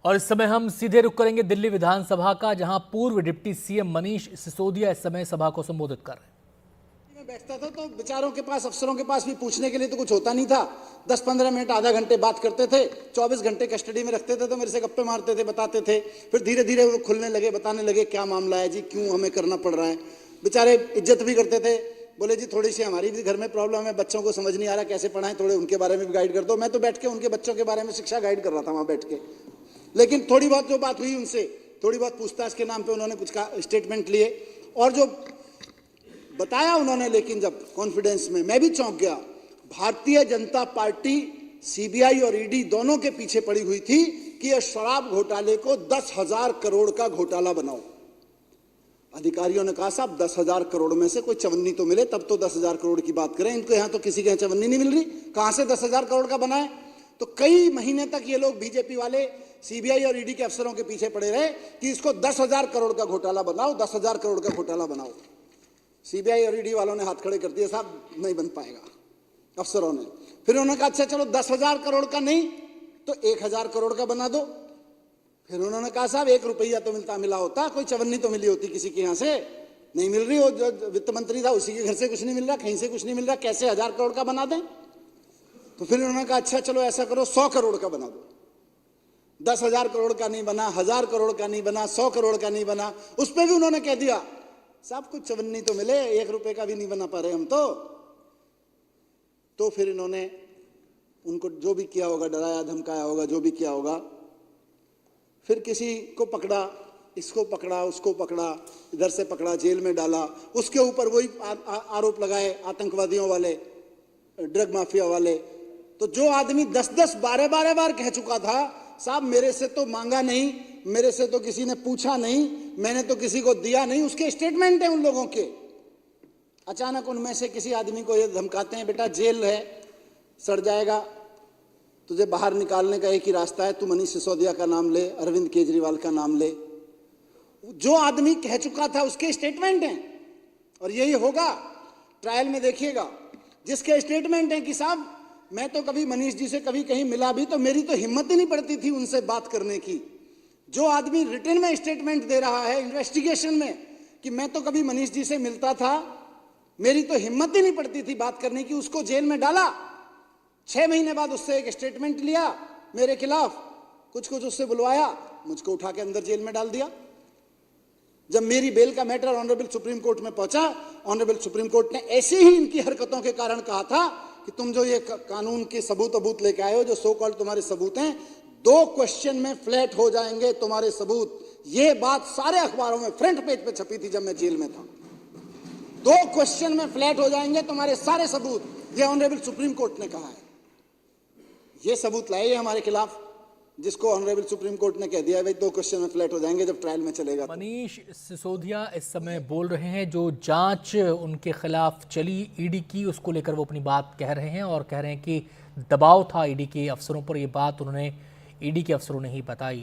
और इस समय हम सीधे रुख करेंगे दिल्ली विधानसभा का, जहां पूर्व डिप्टी सीएम मनीष सिसोदिया इस समय सभा को संबोधित कर रहे हैं। मैं बैठता था तो बेचारों के पास, अफसरों के पास भी पूछने के लिए तो कुछ होता नहीं था। 10-15 मिनट, आधा घंटे बात करते थे, 24 घंटे कस्टडी में रखते थे तो मेरे से गप्पे मारते थे, बताते थे। फिर धीरे धीरे वो खुलने लगे, बताने लगे क्या मामला है जी, क्यों हमें करना पड़ रहा है। बेचारे इज्जत भी करते थे, बोले जी थोड़ी सी हमारी भी घर में प्रॉब्लम है, बच्चों को समझ नहीं आ रहा कैसे पढ़ाएं, थोड़े उनके बारे में भी गाइड कर दो। मैं तो बैठ के उनके बच्चों के बारे में शिक्षा गाइड कर रहा था वहां बैठ के। लेकिन थोड़ी बहुत जो बात हुई उनसे, थोड़ी बहुत पूछताछ के नाम पे उन्होंने कुछ स्टेटमेंट लिए और जो बताया उन्होंने, लेकिन जब कॉन्फिडेंस में मैं भी चौंक गया। भारतीय जनता पार्टी सीबीआई और ईडी दोनों के पीछे पड़ी हुई थी कि यह शराब घोटाले को 10,000 करोड़ का घोटाला बनाओ। अधिकारियों ने कहा साहब 10,000 करोड़ में से कोई चवन्नी तो मिले, तब तो 10,000 करोड़ की बात करें। इनको यहां तो किसी के यहां चवन्नी नहीं मिल रही, कहां से 10,000 करोड़ का बनाए। तो कई महीने तक ये लोग बीजेपी वाले सीबीआई और ईडी के अफसरों के पीछे पड़े रहे कि इसको 10,000 करोड़ का घोटाला बनाओ, 10,000 करोड़ का घोटाला बनाओ। सीबीआई और ईडी वालों ने हाथ खड़े कर दिए, साहब नहीं बन पाएगा, अफसरों ने। फिर उन्होंने कहा अच्छा चलो 10,000 करोड़ का नहीं तो 1,000 करोड़ का बना दो। फिर उन्होंने कहा साहब 1 रुपया तो मिला होता, कोई चवन्नी तो मिली होती किसी के यहां से, नहीं मिल रही। वो जो वित्त मंत्री था उसी के घर से कुछ नहीं मिल रहा, कहीं से कुछ नहीं मिल रहा, कैसे 1,000 करोड़ का बना दें। तो फिर उन्होंने कहा अच्छा चलो ऐसा करो 100 करोड़ का बना दो। 10,000 करोड़ का नहीं बना, 1,000 करोड़ का नहीं बना, 100 करोड़ का नहीं बना। उस पर भी उन्होंने कह दिया साहब कुछ चवन्नी तो मिले, 1 रुपए का भी नहीं बना पा रहे हम तो फिर इन्होंने उनको जो भी किया होगा, डराया धमकाया होगा, जो भी किया होगा। फिर किसी को पकड़ा, इसको पकड़ा, उसको पकड़ा, इधर से पकड़ा, जेल में डाला। उसके ऊपर वही आरोप लगाए आतंकवादियों वाले, ड्रग माफिया वाले। तो जो आदमी 10-10, 12-12 बार कह चुका था साहब मेरे से तो मांगा नहीं, मेरे से तो किसी ने पूछा नहीं, मैंने तो किसी को दिया नहीं, उसके स्टेटमेंट है उन लोगों के। अचानक उनमें से किसी आदमी को ये धमकाते हैं बेटा जेल है, सड़ जाएगा, तुझे बाहर निकालने का एक ही रास्ता है, तू मनीष सिसोदिया का नाम ले, अरविंद केजरीवाल का नाम ले। जो आदमी कह चुका था उसके स्टेटमेंट हैं और यही होगा ट्रायल में, देखिएगा। जिसके स्टेटमेंट हैं कि साहब मैं तो कभी मनीष जी से कभी कहीं मिला भी तो मेरी तो हिम्मत ही नहीं पड़ती थी उनसे बात करने की। जो आदमी रिटन में स्टेटमेंट दे रहा है इन्वेस्टिगेशन में कि मैं तो कभी मनीष जी से मिलता था, मेरी तो हिम्मत ही नहीं पड़ती थी बात करने की, उसको जेल में डाला। 6 महीने बाद उससे एक स्टेटमेंट लिया मेरे खिलाफ, कुछ उससे बुलवाया, मुझको उठा के अंदर जेल में डाल दिया। जब मेरी बेल का मैटर ऑनरेबल सुप्रीम कोर्ट में पहुंचा, ऑनरेबल सुप्रीम कोर्ट ने ऐसे ही इनकी हरकतों के कारण कहा था कि तुम जो ये कानून के सबूत लेके आए हो, जो सो कॉल्ड तुम्हारे सबूत हैं, 2 क्वेश्चन में फ्लैट हो जाएंगे तुम्हारे सबूत। ये बात सारे अखबारों में फ्रंट पेज पे छपी थी जब मैं जेल में था। 2 क्वेश्चन में फ्लैट हो जाएंगे तुम्हारे सारे सबूत, ये ऑनरेबल सुप्रीम कोर्ट ने कहा है। ये सबूत लाए हमारे खिलाफ, जिसको ऑनरेबल सुप्रीम कोर्ट ने कह दिया है भाई 2 क्वेश्चन में फ्लैट हो जाएंगे जब ट्रायल में चलेगा। मनीष सिसोदिया इस समय बोल रहे हैं, जो जांच उनके खिलाफ चली ईडी की, उसको लेकर वो अपनी बात कह रहे हैं और कह रहे हैं कि दबाव था ईडी के अफसरों पर। ये बात उन्होंने ईडी के अफसरों ने ही बताई।